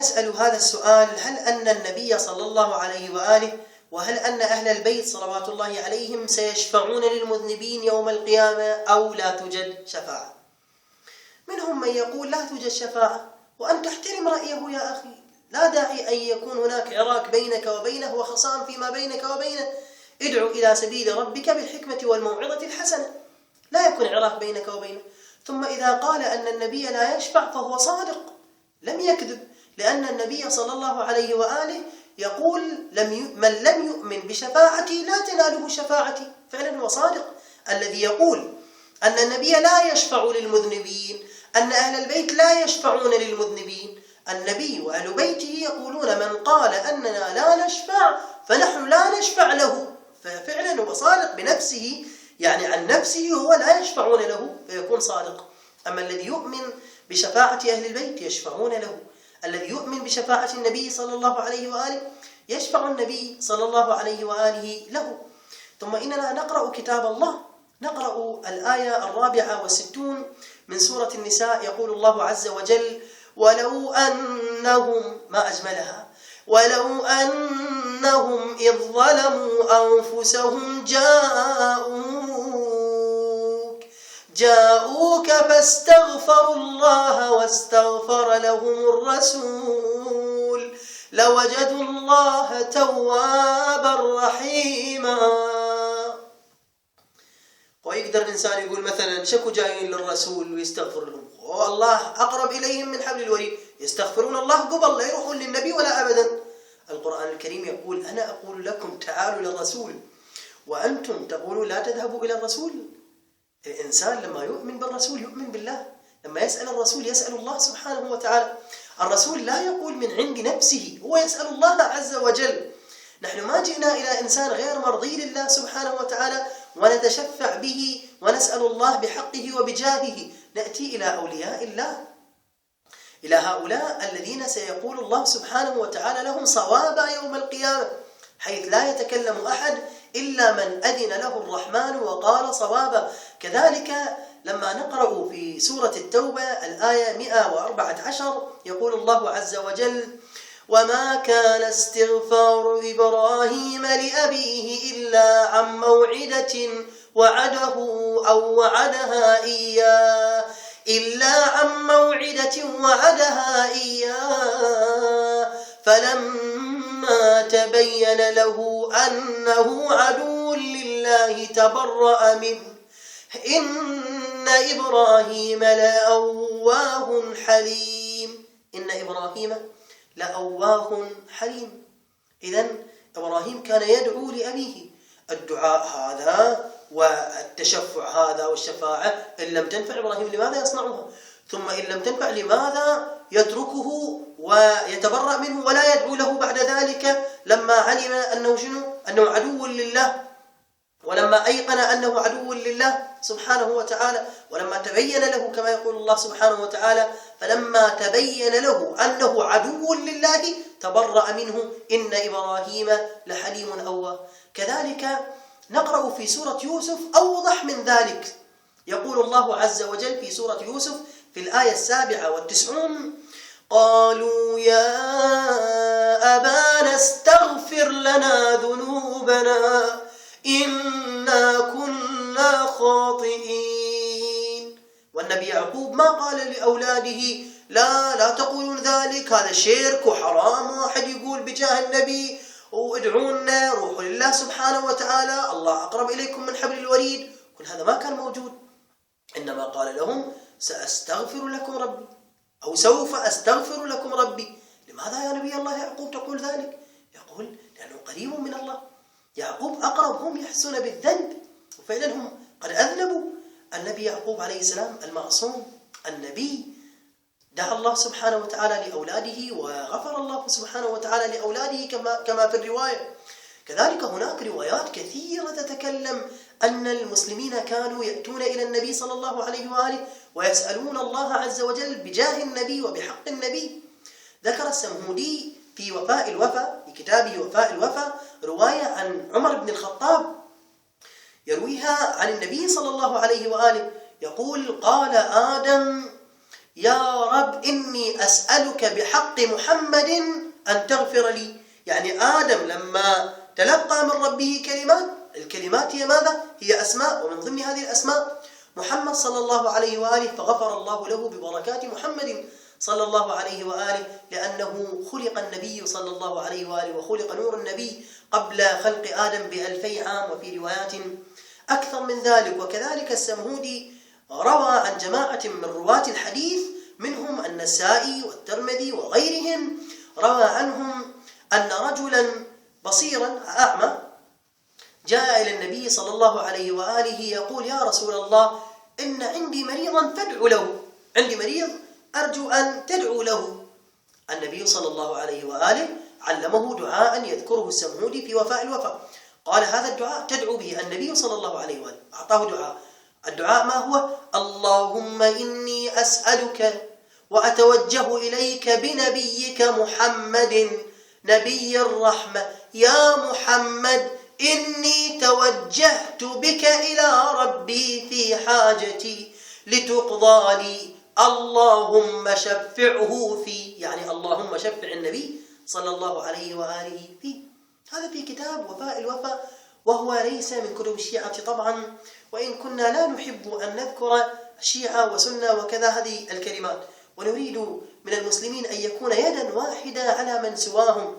يسأل هذا السؤال: هل أن النبي صلى الله عليه وآله وهل أن أهل البيت صلوات الله عليهم سيشفعون للمذنبين يوم القيامة أو لا توجد شفاعة؟ منهم من يقول لا توجد شفاعة، وأن تحترم رأيه يا أخي، لا داعي أن يكون هناك عراك بينك وبينه وخصام فيما بينك وبينه. ادعو إلى سبيل ربك بالحكمة والموعظة الحسنة، لا يكون عراك بينك وبينه. ثم إذا قال أن النبي لا يشفع فهو صادق، لم يكذب، لأن النبي صلى الله عليه وآله يقول: من لم يؤمن بشفاعتي لا تناله شفاعتي. فعلا هو صادق الذي يقول أن النبي لا يشفع للمذنبين، أن أهل البيت لا يشفعون للمذنبين. النبي وأهل بيته يقولون: من قال أننا لا نشفع فنحن لا نشفع له. ففعلا هو صادق بنفسه، يعني عن نفسه هو لا يشفعون له، فيكون صادق. أما الذي يؤمن بشفاعة أهل البيت يشفعون له، الذي يؤمن بشفاعة النبي صلى الله عليه وآله يشفع النبي صلى الله عليه وآله له. ثم إننا نقرأ كتاب الله، نقرأ الآية 64 من سورة النساء. يقول الله عز وجل: ولو أنهم، ما أجملها، ولو أنهم إذ ظلموا أنفسهم جاءوك فاستغفروا الله واستغفر لهم الرسول لوجدوا الله توابا رحيما. ويقدر الإنسان يقول مثلا: شكو جايين للرسول ويستغفر لهم، والله أقرب إليهم من حبل الوريد، يستغفرون الله قبل لا يروحون للنبي ولا أبدا. القرآن الكريم يقول: أنا أقول لكم تعالوا للرسول وأنتم تقولون لا تذهبوا إلى الرسول. الإنسان لما يؤمن بالرسول يؤمن بالله، لما يسأل الرسول يسأل الله سبحانه وتعالى. الرسول لا يقول من عند نفسه، هو يسأل الله عز وجل. نحن ما جئنا إلى إنسان غير مرضي لله سبحانه وتعالى ونتشفع به ونسأل الله بحقه وبجاهه. نأتي إلى أولياء الله، إلى هؤلاء الذين سيقول الله سبحانه وتعالى لهم صوابا يوم القيامة، حيث لا يتكلم أحد إلا من أذن له الرحمن وقال صوابا. كذلك لما نقرأ في سورة التوبة الآية 114 يقول الله عز وجل: وما كان استغفار إبراهيم لأبيه إلا عن موعدة وعده أو وعدها إياه فلما تبين له أنه عدو لله تبرأ منه إن إبراهيم لأواه حليم. إن إبراهيم لأواه حليم. إذن إبراهيم كان يدعو لأبيه. الدعاء هذا والتشفع هذا والشفاعة إن لم تنفع إبراهيم لماذا يصنعها؟ ثم إن لم تنفع لماذا يتركه ويتبرأ منه ولا يدعو له بعد ذلك لما علم أنه أنه عدو لله، ولما أيقن أنه عدو لله سبحانه وتعالى، ولما تبين له كما يقول الله سبحانه وتعالى: فلما تبين له أنه عدو لله تبرأ منه إن إبراهيم لحليم أواه. كذلك نقرأ في سورة يوسف أوضح من ذلك. يقول الله عز وجل في سورة يوسف في الآية 97: قالوا يا أبانا استغفر لنا ذنوبنا إنا كنا خاطئين. والنبي يعقوب ما قال لأولاده: لا تقولون ذلك، هذا شرك وحرام، واحد يقول بجاه النبي وادعونا روحوا لله سبحانه وتعالى، الله أقرب إليكم من حبل الوريد. كل هذا ما كان موجود، إنما قال لهم: سأستغفر لكم ربي، أو سوف أستغفر لكم ربي. لماذا يا نبي الله يعقوب تقول ذلك؟ يقول: لأنه قريب من الله. يعقوب أقرب، هم يحسون بالذنب وفعلا هم قد أذنبوا. النبي يعقوب عليه السلام المعصوم النبي دعا الله سبحانه وتعالى لأولاده وغفر الله سبحانه وتعالى لأولاده كما في الرواية. كذلك هناك روايات كثيرة تتكلم أن المسلمين كانوا يأتون إلى النبي صلى الله عليه وآله ويسألون الله عز وجل بجاه النبي وبحق النبي. ذكر السمهودي في وفاء الوفا، في كتابه وفاء الوفا، رواية عن عمر بن الخطاب يرويها عن النبي صلى الله عليه وآله، يقول: قال آدم يا رب إني أسألك بحق محمد أن تغفر لي. يعني آدم لما تلقى من ربه كلمات، الكلمات هي ماذا؟ هي أسماء، ومن ضمن هذه الأسماء محمد صلى الله عليه وآله، فغفر الله له ببركات محمد صلى الله عليه وآله، لأنه خلق النبي صلى الله عليه وآله وخلق نور النبي قبل خلق آدم ب2000 عام، وفي روايات أكثر من ذلك. وكذلك السمهودي روى عن جماعة من رواة الحديث منهم النسائي والترمذي وغيرهم، روى عنهم أن رجلا بصيرا أعمى جاء إلى النبي صلى الله عليه وآله يقول: يا رسول الله، إن عندي مريضا فادعو له، عندي مريض أرجو أن تدعو له. النبي صلى الله عليه وآله علمه دعاء يذكره السمهودي في وفاء الوفاء، قال: هذا الدعاء تدعو به. النبي صلى الله عليه وآله أعطاه دعاء، الدعاء ما هو؟ اللهم إني أسألك وأتوجه إليك بنبيك محمد نبي الرحمة، يا محمد إني توجهت بك إلى ربي في حاجتي لتقضى لي، اللهم شفعه في، يعني اللهم شفع النبي صلى الله عليه وآله فيه. هذا في كتاب وفاء الوفاء، وهو ليس من كتب الشيعة طبعا، وإن كنا لا نحب أن نذكر الشيعة وسنة وكذا هذه الكلمات، ونريد من المسلمين أن يكون يدا واحدة على من سواهم،